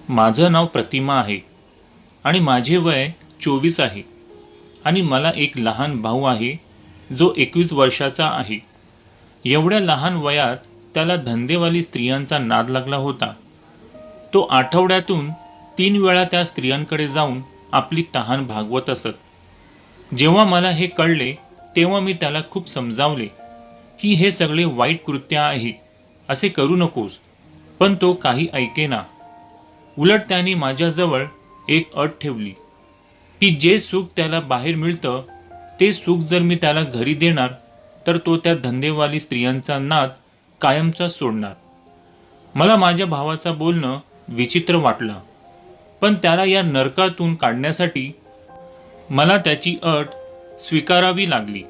माझं नाव प्रतिमा आहे आणि माझे वय 24 आहे आणि मला एक लहान भाऊ आहे जो 21 वर्षाचा आहे. एवढ्या लहान वयात त्याला धंदेवाली स्त्रियांचा नाद लागला होता. तो आठवड्यातून 3 वेळा त्या स्त्रियांकडे जाऊन आपली तहान भागवत असत. जेव्हा मला हे कळले तेव्हा मी त्याला खूप समजावले की हे सगळे वाईट कृत्य आहे, असे करू नकोस, पण तो काही ऐकेना. उलट त्याने माझ्याजवळ एक अट ठेवली की जे सुख त्याला बाहेर मिळतं ते सुख जर मी त्याला घरी देणार तर तो त्या धंदेवाली स्त्रियांचा नाद कायमचा सोडणार. मला माझ्या भावाचा बोलणं विचित्र वाटलं, पण त्याला या नरकातून काढण्यासाठी मला त्याची अट स्वीकारावी लागली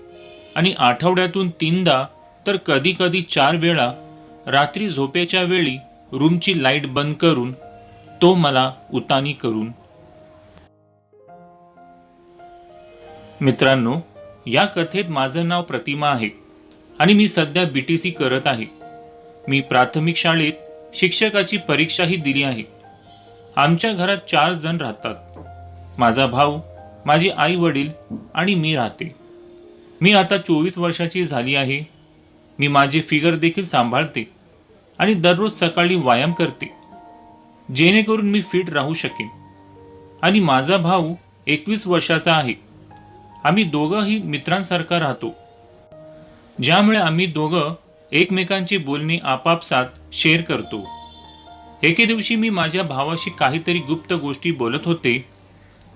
आणि आठवड्यातून 3दा तर कधी 4 वेळा रात्री झोपेच्या वेळी रूमची लाईट बंद करून तो मला उतानी करून. मित्रांनो, या कथेत माझं नाव प्रतिमा आहे आणि मी सध्या BTC करत आहे. मी प्राथमिक शाळेत शिक्षकाची परीक्षाही दिली आहे. आमच्या घरात 4 जण राहतात. माझा भाऊ, माझे आई वडील आणि मी राहते. मी आता 24 वर्षाची झाली आहे. मी माझे फिगर देखील सांभाळते आणि दररोज सकाळी व्यायाम करते जेणेकरून मी फिट राहू शकेन. आणि माझा भाऊ 21 वर्षाचा आहे. आम्ही दोघंही मित्रांसारखा राहतो, ज्यामुळे आम्ही दोघं एकमेकांची बोलणी आपापसात शेअर करतो. एके दिवशी मी माझ्या भावाशी काहीतरी गुप्त गोष्टी बोलत होते.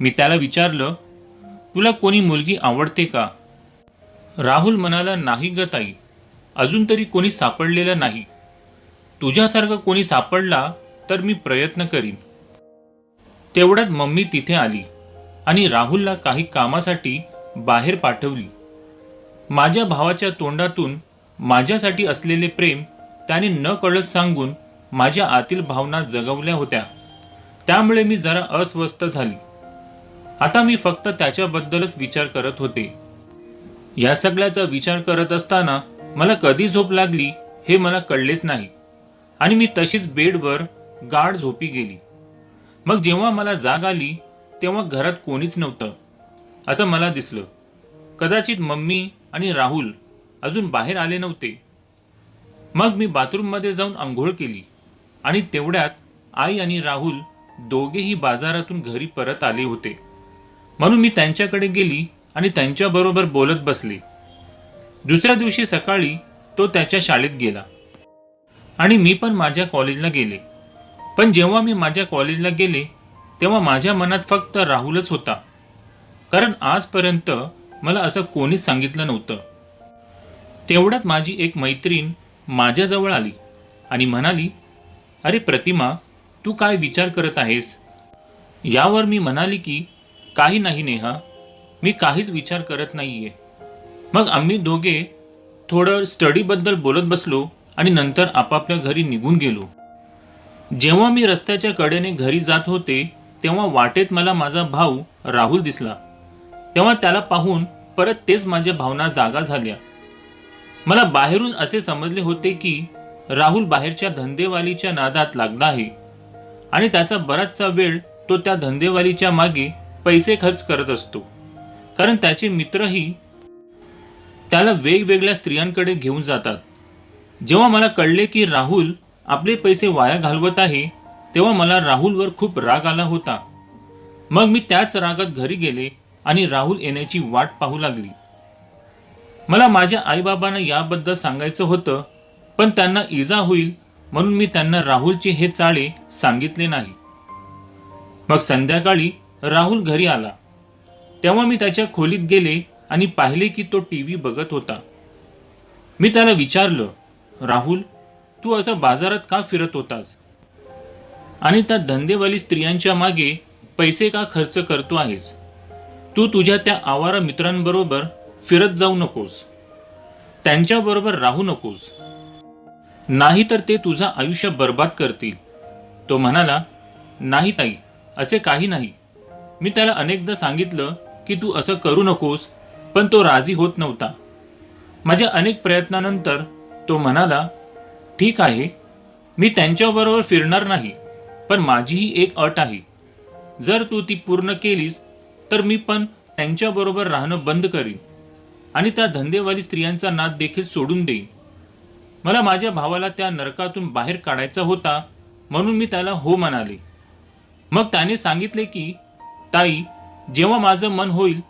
मी त्याला विचारलं, तुला कोणी मुलगी आवडते का? राहुल म्हणाला, नाही ग ताई, अजून तरी कोणी सापडलेलं नाही. तुझ्यासारखं कोणी सापडला तर मी प्रयत्न करीन. तेवढ्यात मम्मी तिथे आली आणि राहुलला काही कामासाठी बाहेर पाठवली. माझ्या भावाच्या तोंडातून माझ्यासाठी असलेले प्रेम त्याने न कळत सांगून माझ्या आतील भावना जगवल्या होत्या. त्यामुळे मी जरा अस्वस्थ झाली. आता मी फक्त त्याच्याबद्दलच विचार करत होते. या सगळ्याचा विचार करत असताना मला कधी झोप लागली हे मला कळलेच नाही आणि मी तशीच बेडवर गाढ झोपी गेली. मग जेव्हा मला जाग आली तेव्हा घरात कोणीच नव्हतं असं मला दिसलं. कदाचित मम्मी आणि राहुल अजून बाहेर आले नव्हते. मग मी बाथरूममध्ये जाऊन आंघोळ केली आणि तेवढ्यात आई आणि राहुल दोघेही बाजारातून घरी परत आले होते. म्हणून मी त्यांच्याकडे गेली आणि त्यांच्याबरोबर बोलत बसले. दुसऱ्या दिवशी सकाळी तो त्याच्या शाळेत गेला आणि मी पण माझ्या कॉलेजला गेले. पण जेव्हा मी माझ्या कॉलेजला गेले तेव्हा माझ्या मनात फक्त राहुलच होता, कारण आजपर्यंत मला असं कोणीच सांगितलं नव्हतं. तेवढ्यात माझी एक मैत्रीण माझ्याजवळ आली आणि म्हणाली, अरे प्रतिमा, तू काय विचार करत आहेस? यावर मी म्हणाली की काही नाही नेहा, मी काहीच विचार करत नाहीये. मग आम्ही दोघे थोडं स्टडीबद्दल बोलत बसलो आणि नंतर आपापल्या घरी निघून गेलो. जेव्हा मी रस्त्याच्या कडेने घरी जात होते तेव्हा वाटेत मला माझा भाऊ राहुल दिसला. तेव्हा त्याला पाहून परत तेच माझ्या भावना जागा झाल्या. मला बाहेरून असे समजले होते की राहुल बाहेरच्या धंदेवालीच्या नादात लागला आहे आणि त्याचा बराचसा वेळ तो त्या धंदेवालीच्या मागे पैसे खर्च करत असतो, कारण त्याचे मित्रही त्याला वेगवेगळ्या स्त्रियांकडे घेऊन जातात. जेव्हा मला कळले की राहुल आपले पैसे वाया घालवत आहे तेव्हा मला राहुलवर खूप राग आला होता. मग मी त्याच रागात घरी गेले आणि राहुल येण्याची वाट पाहू लागली. मला माझ्या आईबाबांना याबद्दल सांगायचं होतं, पण त्यांना इजा होईल म्हणून मी त्यांना राहुलचे हे चाळे सांगितले नाही. मग संध्याकाळी राहुल घरी आला तेव्हा मी त्याच्या खोलीत गेले आणि पाहिले की तो TV बघत होता. मी त्याला विचारलं, राहुल, तू असं बाजारात का फिरत होतास आणि त्या धंदेवाली स्त्रियांच्या मागे पैसे का खर्च करतो आहेस? तू तुझ्या त्या आवारा मित्रांबरोबर फिरत जाऊ नकोस, त्यांच्याबरोबर राहू नकोस, नाही तर ते तुझं आयुष्य बर्बाद करतील. तो म्हणाला, नाही ताई, असे काही नाही. मी त्याला अनेकदा सांगितलं की तू असं करू नकोस, पण तो राजी होत नव्हता. माझ्या अनेक प्रयत्नानंतर तो म्हणाला, ठीक आहे, मी त्यांच्याबरोबर फिरणार नाही, पण माझीही एक अट आहे. जर तू ती पूर्ण केलीस तर मी पण त्यांच्याबरोबर राहणं बंद करीन आणि त्या धंदेवाली स्त्रियांचा नाद देखील सोडून देईन. मला माझ्या भावाला त्या नरकातून बाहेर काढायचा होता, म्हणून मी त्याला हो म्हणाले. मग त्याने सांगितले की ताई, जेव्हा माझं मन होईल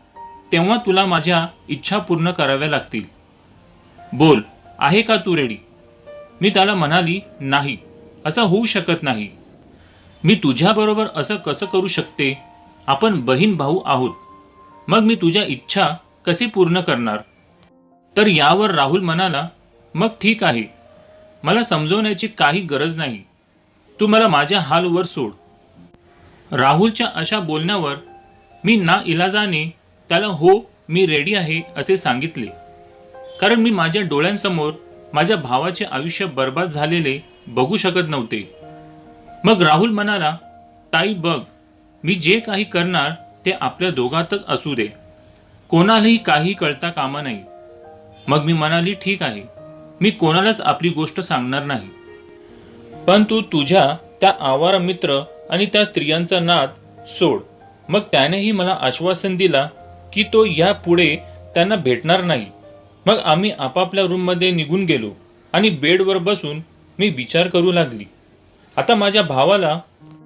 तेव्हा तुला माझ्या इच्छा पूर्ण कराव्या लागतील. बोल, आहे का तू रेडी? मी त्याला म्हणाली, नाही, असं होऊ शकत नाही. मी तुझ्याबरोबर असं कसं करू शकते? आपण बहीण भाऊ आहोत. मग मी तुझ्या इच्छा कशी पूर्ण करणार? तर यावर राहुल म्हणाला, मग ठीक आहे, मला समजवण्याची काही गरज नाही. तू मला माझ्या हालवर सोड. राहुलच्या अशा बोलण्यावर मी नाइलाजाने त्याला हो, मी रेडी आहे असे सांगितले. कारण मी माझ्या डोळ्यांसमोर माझ्या भावाचे आयुष्य बर्बाद झालेले बघू शकत नव्हते. मग राहुल म्हणाला, ताई बघ, मी जे काही करणार ते आपल्या दोघातच असू दे. कोणालाही काही कळता कामा नाही. मग मी म्हणाली, ठीक आहे, मी कोणालाच आपली गोष्ट सांगणार नाही. पण तू तुझ्या त्या आवारा मित्र आणि त्या स्त्रियांचा नाद सोड. मग त्यानेही मला आश्वासन दिला की तो यापुढे त्यांना भेटणार नाही. मग आम्ही आपापल्या रूममध्ये निघून गेलो आणि बेडवर बसून मी विचार करू लागली. आता माझ्या भावाला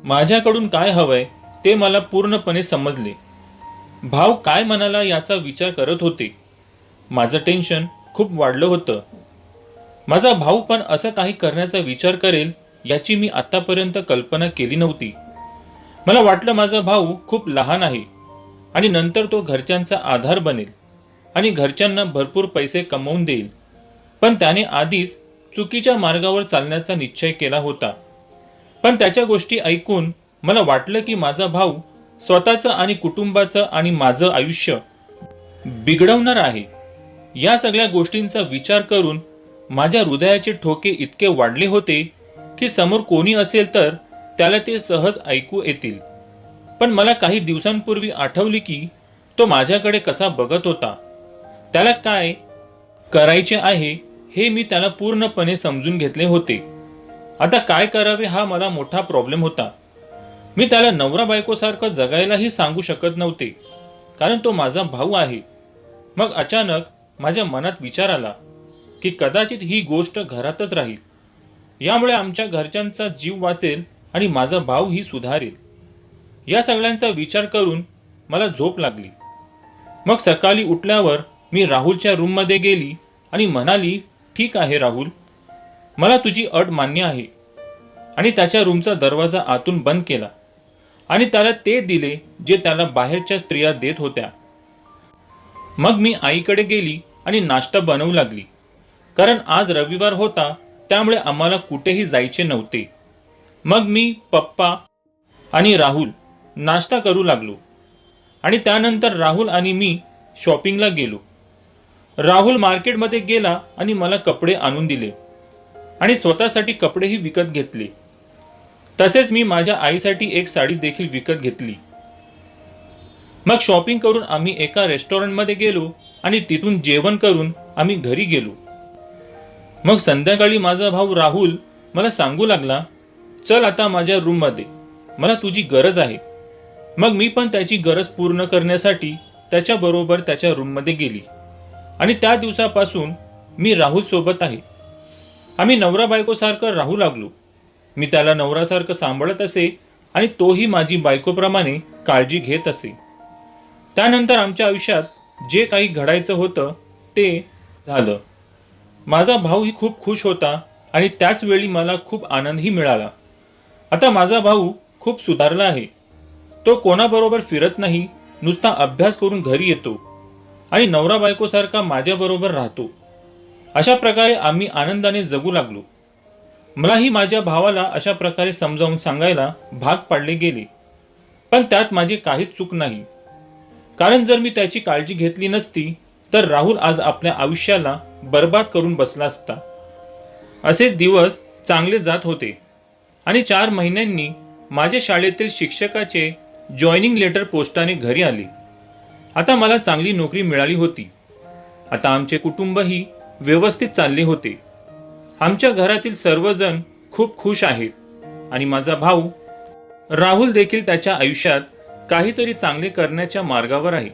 माझ्याकडून काय हवंय ते मला पूर्णपणे समजले. भाव काय म्हणाला याचा विचार करत होते. माझं टेन्शन खूप वाढलं होतं. माझा भाऊ पण असं काही करण्याचा विचार करेल याची मी आतापर्यंत कल्पना केली नव्हती. मला वाटलं माझा भाऊ खूप लहान आहे आणि नंतर तो घरच्यांचा आधार बनेल आणि घरच्यांना भरपूर पैसे कमवून देईल. पण त्याने आधीच चुकीच्या मार्गावर चालण्याचा निश्चय केला होता. पण त्याच्या गोष्टी ऐकून मला वाटलं की माझा भाऊ स्वतःचं आणि कुटुंबाचं आणि माझं आयुष्य बिघडवणार आहे. या सगळ्या गोष्टींचा विचार करून माझ्या हृदयाचे ठोके इतके वाढले होते की समोर कोणी असेल तर त्याला ते सहज ऐकू येतील. पण मला काही दिवसांपूर्वी आठवले की तो माझ्याकडे कसा बघत होता. त्याला काय करायचे आहे हे मी त्याला पूर्णपणे समजून घेतले होते. आता काय करावे हा मला मोठा प्रॉब्लेम होता. मी त्याला नवरा बायकोसारखं जगायलाही सांगू शकत नव्हते, कारण तो माझा भाऊ आहे. मग अचानक माझ्या मनात विचार आला की कदाचित ही गोष्ट घरातच राहील. यामुळे आमच्या घरच्यांचा जीव वाचेल आणि माझा भाऊही सुधारेल. या सगळ्यांचा विचार करून मला झोप लागली. मग सकाळी उठल्यावर मी राहुलच्या रूममध्ये गेली आणि म्हणाली, ठीक आहे राहुल, मला तुझी अट मान्य आहे. आणि त्याच्या रूमचा दरवाजा आतून बंद केला आणि त्याला ते दिले जे त्याला बाहेरच्या स्त्रिया देत होत्या. मग मी आईकडे गेली आणि नाश्ता बनवू लागली. कारण आज रविवार होता, त्यामुळे आम्हाला कुठेही जायचे नव्हते. मग मी, पप्पा आणि राहुल नाश्ता करू लागलो आणि त्यानंतर राहुल आणि मी शॉपिंगला गेलो. राहुल मार्केटमध्ये गेला आणि मला कपडे आणून दिले आणि स्वतःसाठी कपडेही विकत घेतले. तसेच मी माझ्या आईसाठी एक साडी देखील विकत घेतली. मग शॉपिंग करून आम्ही एका रेस्टॉरंटमध्ये गेलो आणि तिथून जेवण करून आम्ही घरी गेलो. मग संध्याकाळी माझा भाऊ राहुल मला सांगू लागला, चल आता माझ्या रूममध्ये, मला तुझी गरज आहे. मग मी पण त्याची गरज पूर्ण करण्यासाठी त्याच्याबरोबर त्याच्या रूममध्ये गेली आणि त्या दिवसापासून मी राहुल सोबत आहे. आम्ही नवरा बायकोसारखं राहू लागलो. मी त्याला नवरासारखं सांभाळत असे आणि तोही माझी बायकोप्रमाणे काळजी घेत असे. त्यानंतर आमच्या आयुष्यात जे काही घडायचं होतं ते झालं. माझा भाऊही खूप खुश होता आणि त्याच वेळी मला खूप आनंदही मिळाला. आता माझा भाऊ खूप सुधारला आहे. तो कोणाबरोबर फिरत नाही, नुसता अभ्यास करून घरी येतो आणि नवरा बायकोसारखा माझ्याबरोबर राहतो. अशा प्रकारे आम्ही आनंदाने जगू लागलो. मलाही माझ्या भावाला अशा प्रकारे समजावून सांगायला भाग पाडले गेले. पण त्यात माझी काहीच चूक नाही, कारण जर मी त्याची काळजी घेतली नसती तर राहुल आज आपल्या आयुष्याला बर्बाद करून बसला असता. असेच दिवस चांगले जात होते आणि 4 महिन्यांनी माझ्या शाळेतील शिक्षकाचे जॉईनिंग लेटर पोस्टाने घरी आले. आता मला चांगली नोकरी मिळाली होती. आता आमचे कुटुंबही व्यवस्थित चालले होते. आमच्या घरातील सर्वजण खूप खुश आहेत आणि माझा भाऊ राहुल देखील त्याच्या आयुष्यात काहीतरी चांगले करण्याच्या मार्गावर आहे.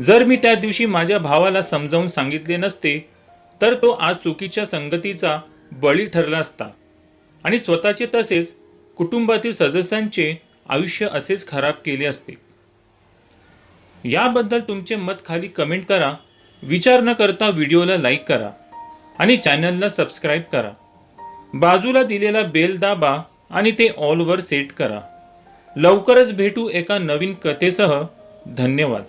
जर मी त्या दिवशी माझ्या भावाला समजावून सांगितले नसते तर तो आज चुकीच्या संगतीचा बळी ठरला असता आणि स्वतःचे तसेच कुटुंबातील सदस्यांचे आयुष्य असेच खराब केले असते. याबद्दल तुमचे मत खाली कमेंट करा. विचार न करता व्हिडिओला लाईक करा आणि चॅनलला सबस्क्राईब करा. बाजूला दिलेला बेल दाबा आणि ते ऑलवर सेट करा. लवकरच भेटू एका नवीन कथेसह. धन्यवाद.